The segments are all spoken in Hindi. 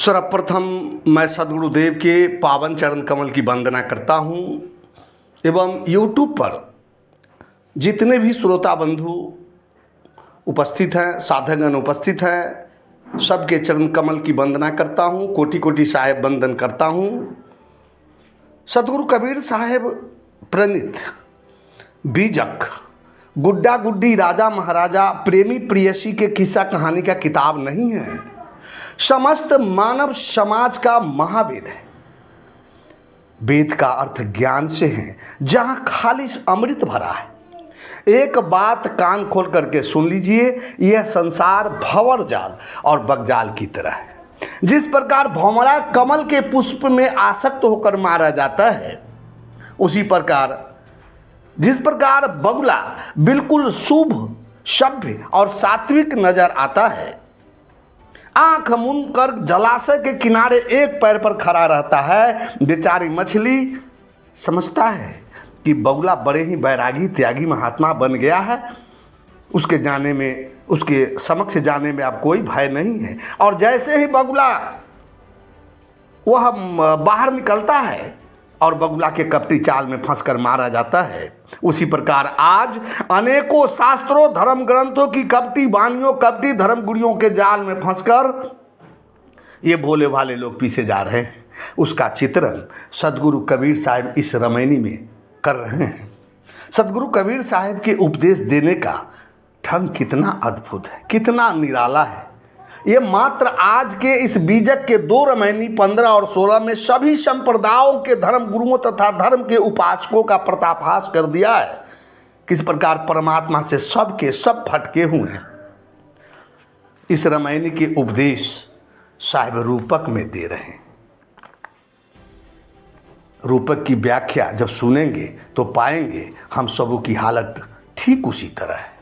सर्वप्रथम मैं सद्गुरुदेव के पावन चरण कमल की वंदना करता हूँ एवं यूट्यूब पर जितने भी श्रोता बंधु उपस्थित हैं, साधकगण उपस्थित हैं, सबके चरण कमल की वंदना करता हूँ। कोटि कोटि साहेब वंदन करता हूँ। सतगुरु कबीर साहेब प्रणीत बीजक गुड्डा गुड्डी राजा महाराजा प्रेमी प्रेयसी के किस्सा कहानी का किताब नहीं है, समस्त मानव समाज का महावेद है। वेद का अर्थ ज्ञान से है, जहां खालिश अमृत भरा है। एक बात कान खोल करके सुन लीजिए, यह संसार भंवर जाल और बगजाल की तरह है। जिस प्रकार भंवरा कमल के पुष्प में आसक्त होकर मारा जाता है, उसी प्रकार जिस प्रकार बगुला बिल्कुल शुभ, सभ्य और सात्विक नजर आता है, आंख मूंद कर जलाशय के किनारे एक पैर पर खड़ा रहता है, बेचारी मछली समझता है कि बगुला बड़े ही बैरागी त्यागी महात्मा बन गया है, उसके जाने में, उसके समक्ष जाने में अब कोई भय नहीं है। और जैसे ही बगुला वह बाहर निकलता है और बगुला के कपटी चाल में फंसकर मारा जाता है, उसी प्रकार आज अनेकों शास्त्रों धर्म ग्रंथों की कपटी वाणियों, कपटी धर्मगुरुओं के जाल में फंसकर ये भोले भाले लोग पीछे जा रहे हैं। उसका चित्रण सद्गुरु कबीर साहिब इस रामायणी में कर रहे हैं। सद्गुरु कबीर साहिब के उपदेश देने का ढंग कितना अद्भुत है, कितना निराला है। ये मात्र आज के इस बीजक के 2 रामायणी 15 और 16 में सभी संप्रदायों के धर्म गुरुओं तथा धर्म के उपासकों का पर्दाफाश कर दिया है। किस प्रकार परमात्मा से सब के सब भटके हुए हैं। इस रामायणी के उपदेश साहिब रूपक में दे रहे हैं। रूपक की व्याख्या जब सुनेंगे तो पाएंगे हम सबों की हालत ठीक उसी तरह है।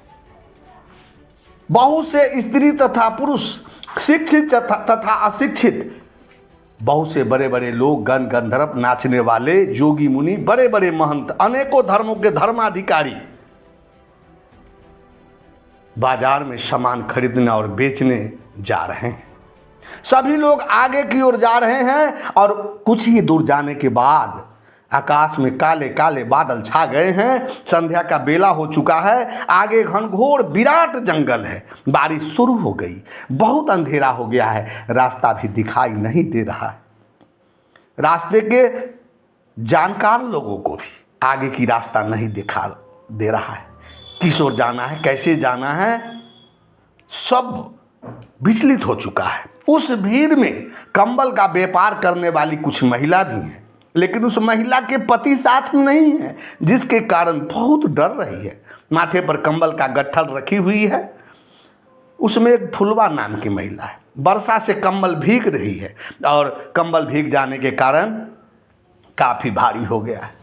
बहुत से स्त्री तथा पुरुष, शिक्षित तथा अशिक्षित, बहुत से बड़े बड़े लोग, गण गंधर्व, नाचने वाले, जोगी मुनि, बड़े बड़े महंत, अनेकों धर्मों के धर्माधिकारी बाजार में सामान खरीदने और बेचने जा रहे हैं। सभी लोग आगे की ओर जा रहे हैं और कुछ ही दूर जाने के बाद आकाश में काले काले बादल छा गए हैं। संध्या का बेला हो चुका है। आगे घनघोर विराट जंगल है। बारिश शुरू हो गई। बहुत अंधेरा हो गया है। रास्ता भी दिखाई नहीं दे रहा है। रास्ते के जानकार लोगों को भी आगे की रास्ता नहीं दिखा दे रहा है। किस ओर जाना है, कैसे जाना है, सब विचलित हो चुका है। उस भीड़ में कंबल का व्यापार करने वाली कुछ महिला भी हैं, लेकिन उस महिला के पति साथ में नहीं है, जिसके कारण बहुत डर रही है। माथे पर कंबल का गट्ठल रखी हुई है। उसमें एक फुलवा नाम की महिला है। वर्षा से कंबल भीग रही है और कंबल भीग जाने के कारण काफ़ी भारी हो गया है।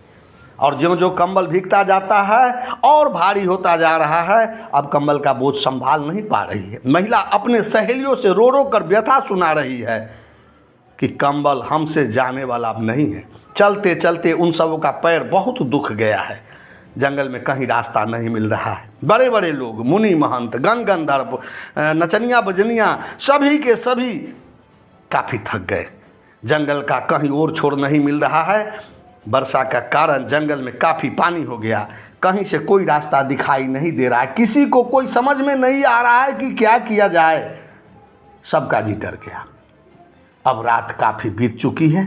और ज्यों ज्यों कंबल भीगता जाता है और भारी होता जा रहा है। अब कंबल का बोझ संभाल नहीं पा रही है। महिला अपने सहेलियों से रो रो कर व्यथा सुना रही है कि कंबल हमसे जाने वाला अब नहीं है। चलते चलते उन सबों का पैर बहुत दुख गया है। जंगल में कहीं रास्ता नहीं मिल रहा है। बड़े बड़े लोग, मुनि महंत, गण गंधर्व, नचनिया बजनिया, सभी के सभी काफ़ी थक गए। जंगल का कहीं और छोर नहीं मिल रहा है। वर्षा का कारण जंगल में काफ़ी पानी हो गया। कहीं से कोई रास्ता दिखाई नहीं दे रहा है। किसी को कोई समझ में नहीं आ रहा है कि क्या किया जाए। सबका जी डर गया। अब रात काफ़ी बीत चुकी है।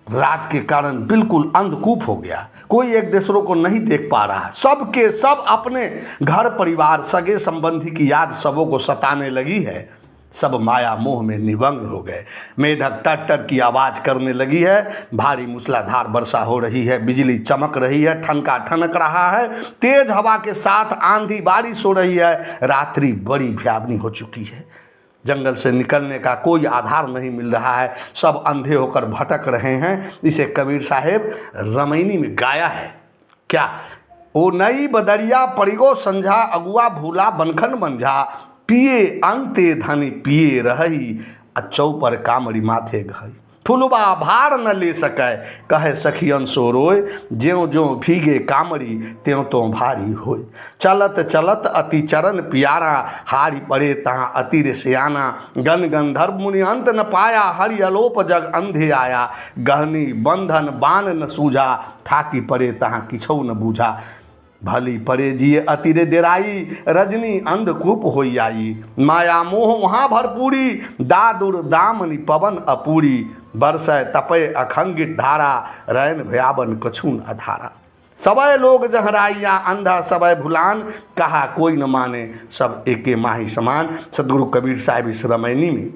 रात के कारण बिल्कुल अंधकूप हो गया। कोई एक दूसरों को नहीं देख पा रहा है। सब के सब अपने घर परिवार, सगे संबंधी की याद सबों को सताने लगी है। सब माया मोह में निमग्न हो गए। मेढक टट्टर की आवाज़ करने लगी है। भारी मूसलाधार वर्षा हो रही है। बिजली चमक रही है। ठनका ठनक रहा है। तेज हवा के साथ आंधी बारिश हो रही है। रात्रि बड़ी भयावनी हो चुकी है। जंगल से निकलने का कोई आधार नहीं मिल रहा है। सब अंधे होकर भटक रहे हैं। इसे कबीर साहेब रामायणी में गाया है। क्या? ओ नई बदरिया परिगो संझा, अगुआ भूला बनखन मंझा, पिए अंते धनी पिए रही, चौपर कामड़ी माथे गई। फुलवा भार न ले सकै, कहे सखियन सो रोय, ज्यों ज्यों भीगे कामड़ी त्यों त्यों भारी होय। चलत चलत अति चरण प्यारा, हारी पड़े तहाँ अति रे सियाना। गन गंधर्व मुनि अंत न पाया, हरि अलोप जग अंधे आया। गहनी बंधन बान न सूझा, थाकी पड़े तहाँ किछौ न बूझा। भली परे जिए अतिरे डेराई, रजनी अंधकूप होई आई। माया मोह वहाँ भरपूरी, दादुर दामनी पवन अपूरी। बरसै तपय अखंगित धारा, रैन भयावन कछून अधारा। सबय लोग जहराइया अंधा सबय भुलान, कहा कोई न माने सब एके माही समान। सदगुरु कबीर साहिब इस रामायणी में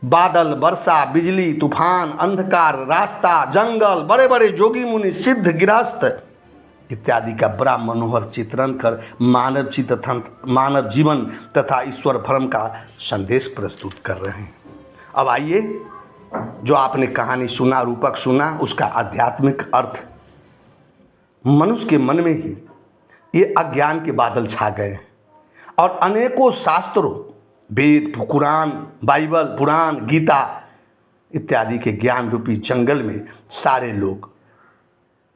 बादल, वर्षा, बिजली, तूफान, अंधकार, रास्ता, जंगल, बड़े बड़े जोगी मुनि, सिद्ध, गृहस्थ इत्यादि का बड़ा मनोहर चित्रण कर मानव जीवन तथा ईश्वर भ्रम का संदेश प्रस्तुत कर रहे हैं। अब आइए, जो आपने कहानी सुना, रूपक सुना, उसका आध्यात्मिक अर्थ। मनुष्य के मन में ही ये अज्ञान के बादल छा गए और अनेकों शास्त्रों, वेद, कुरान, बाइबल, पुराण, गीता इत्यादि के ज्ञान रूपी जंगल में सारे लोग,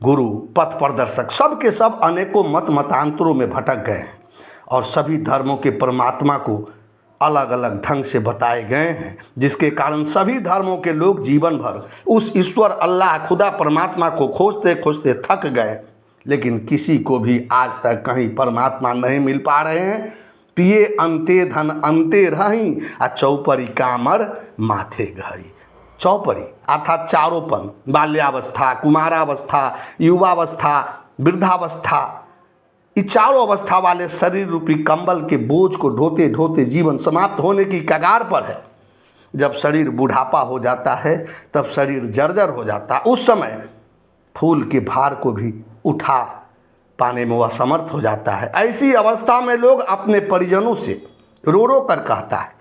गुरु, पथ प्रदर्शक, सब के सब अनेकों मत मतांतरों में भटक गए हैं और सभी धर्मों के परमात्मा को अलग अलग ढंग से बताए गए हैं, जिसके कारण सभी धर्मों के लोग जीवन भर उस ईश्वर, अल्लाह, खुदा, परमात्मा को खोजते खोजते थक गए, लेकिन किसी को भी आज तक कहीं परमात्मा नहीं मिल पा रहे हैं। पिए अंते धन अंते रही, आ चौपरी कामर माथे गई। चौपड़ी अर्थात चारोपन, बाल्यावस्था, कुमारावस्था, युवावस्था, वृद्धावस्था, ये चारों अवस्था वाले शरीर रूपी कंबल के बोझ को ढोते ढोते जीवन समाप्त होने की कगार पर है। जब शरीर बुढ़ापा हो जाता है, तब शरीर जर्जर हो जाता है। उस समय फूल के भार को भी उठा पाने में वह समर्थ हो जाता है। ऐसी अवस्था में लोग अपने परिजनों से रो रो कर कहता है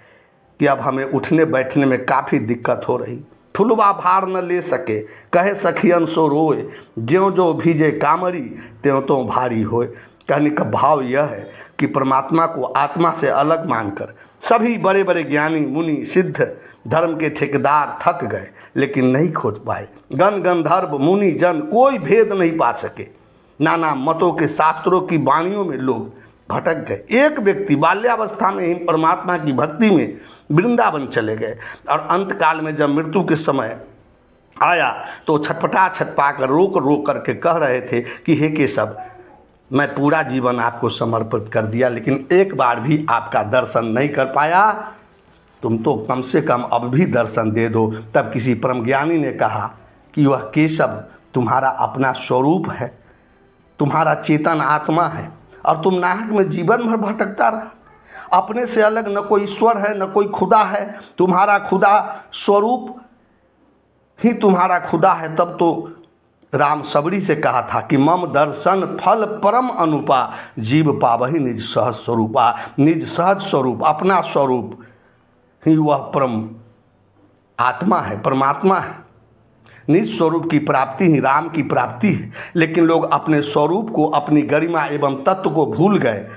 कि अब हमें उठने बैठने में काफ़ी दिक्कत हो रही। फुलवा भार न ले सके, कहे सखियन सो रोए, ज्यों ज्यों भीजे कामड़ी त्यों त्यों भारी होए। कहने का भाव यह है कि परमात्मा को आत्मा से अलग मानकर सभी बड़े बड़े ज्ञानी, मुनि, सिद्ध, धर्म के ठेकेदार थक गए, लेकिन नहीं खोज पाए। गण गंधर्व मुनि जन कोई भेद नहीं पा सके। नाना मतों के शास्त्रों की वाणियों में लोग भटक गए। एक व्यक्ति बाल्यावस्था में ही परमात्मा की भक्ति में वृंदावन चले गए और अंतकाल में जब मृत्यु के समय आया तो छटपटा कर रो करके कह रहे थे कि हे केशव, मैं पूरा जीवन आपको समर्पित कर दिया, लेकिन एक बार भी आपका दर्शन नहीं कर पाया। तुम तो कम से कम अब भी दर्शन दे दो। तब किसी परम ज्ञानी ने कहा कि वह केशव तुम्हारा अपना स्वरूप है, तुम्हारा चेतन आत्मा है और तुम नाहक में जीवन भर भटकता रहा। अपने से अलग न कोई ईश्वर है, न कोई खुदा है। तुम्हारा खुदा स्वरूप ही तुम्हारा खुदा है। तब तो राम सबरी से कहा था कि मम दर्शन फल परम अनुपा, जीव पावही निज सहज स्वरूपा। निज सहज स्वरूप, अपना स्वरूप ही वह परम आत्मा है, परमात्मा है। निज स्वरूप की प्राप्ति ही राम की प्राप्ति है। लेकिन लोग अपने स्वरूप को, अपनी गरिमा एवं तत्व को भूल गए।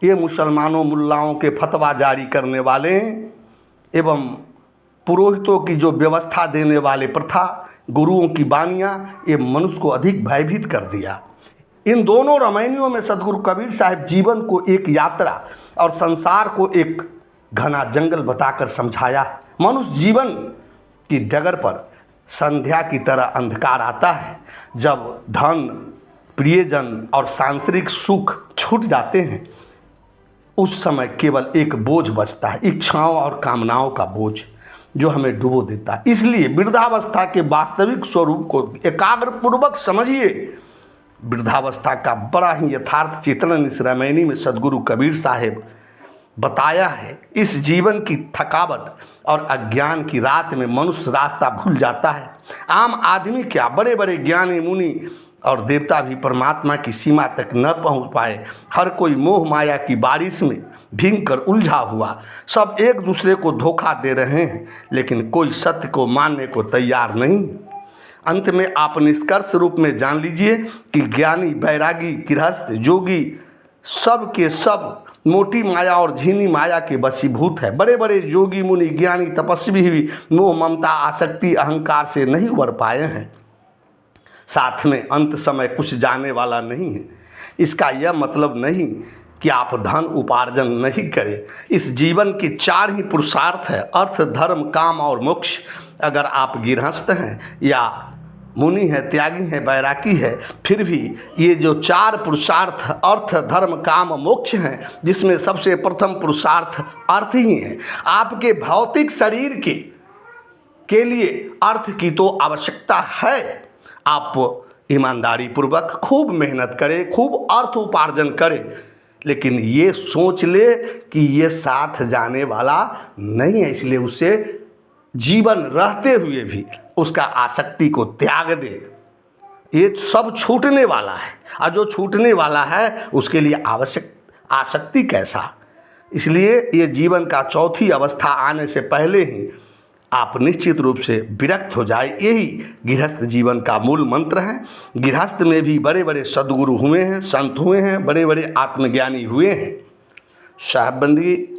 ये मुसलमानों, मुल्लाओं के फतवा जारी करने वाले एवं पुरोहितों की जो व्यवस्था देने वाले प्रथा, गुरुओं की बानियाँ, ये मनुष्य को अधिक भयभीत कर दिया। इन दोनों रामायणियों में सदगुरु कबीर साहब जीवन को एक यात्रा और संसार को एक घना जंगल बताकर समझाया। मनुष्य जीवन की डगर पर संध्या की तरह अंधकार आता है। जब धन, प्रियजन और सांसारिक सुख छूट जाते हैं, उस समय केवल एक बोझ बचता है, इच्छाओं और कामनाओं का बोझ, जो हमें डुबो देता है। इसलिए वृद्धावस्था के वास्तविक स्वरूप को एकाग्रपूर्वक समझिए। वृद्धावस्था का बड़ा ही यथार्थ चित्रण इस रामायणी में सदगुरु कबीर साहब बताया है। इस जीवन की थकावट और अज्ञान की रात में मनुष्य रास्ता भूल जाता है। आम आदमी क्या, बड़े बड़े ज्ञानी, मुनि और देवता भी परमात्मा की सीमा तक न पहुंच पाए। हर कोई मोह माया की बारिश में भीग कर उलझा हुआ। सब एक दूसरे को धोखा दे रहे हैं, लेकिन कोई सत्य को मानने को तैयार नहीं। अंत में आप निष्कर्ष रूप में जान लीजिए कि ज्ञानी, बैरागी, गृहस्थ, जोगी सब के सब मोटी माया और झीनी माया के वशीभूत है। बड़े बड़े योगी मुनि ज्ञानी तपस्वी भी मोह ममता आसक्ति अहंकार से नहीं उबर पाए हैं। साथ में अंत समय कुछ जाने वाला नहीं है। इसका यह मतलब नहीं कि आप धन उपार्जन नहीं करें। इस जीवन के 4 ही पुरुषार्थ है, अर्थ धर्म काम और मोक्ष। अगर आप गृहस्थ हैं या मुनि है, त्यागी है, बैरागी है, फिर भी ये जो 4 पुरुषार्थ अर्थ धर्म काम मोक्ष हैं, जिसमें सबसे प्रथम पुरुषार्थ अर्थ ही है। आपके भौतिक शरीर के लिए अर्थ की तो आवश्यकता है। आप ईमानदारी पूर्वक खूब मेहनत करें, खूब अर्थ उपार्जन करें, लेकिन ये सोच ले कि ये साथ जाने वाला नहीं है, इसलिए उसे जीवन रहते हुए भी उसका आसक्ति को त्याग दे। ये सब छूटने वाला है, और जो छूटने वाला है उसके लिए आवश्यक आसक्ति कैसा। इसलिए ये जीवन का चौथी अवस्था आने से पहले ही आप निश्चित रूप से विरक्त हो जाए। यही गृहस्थ जीवन का मूल मंत्र है। गृहस्थ में भी बड़े बड़े सद्गुरु हुए हैं, संत हुए हैं, बड़े बड़े आत्मज्ञानी हुए हैं। साहबबंदी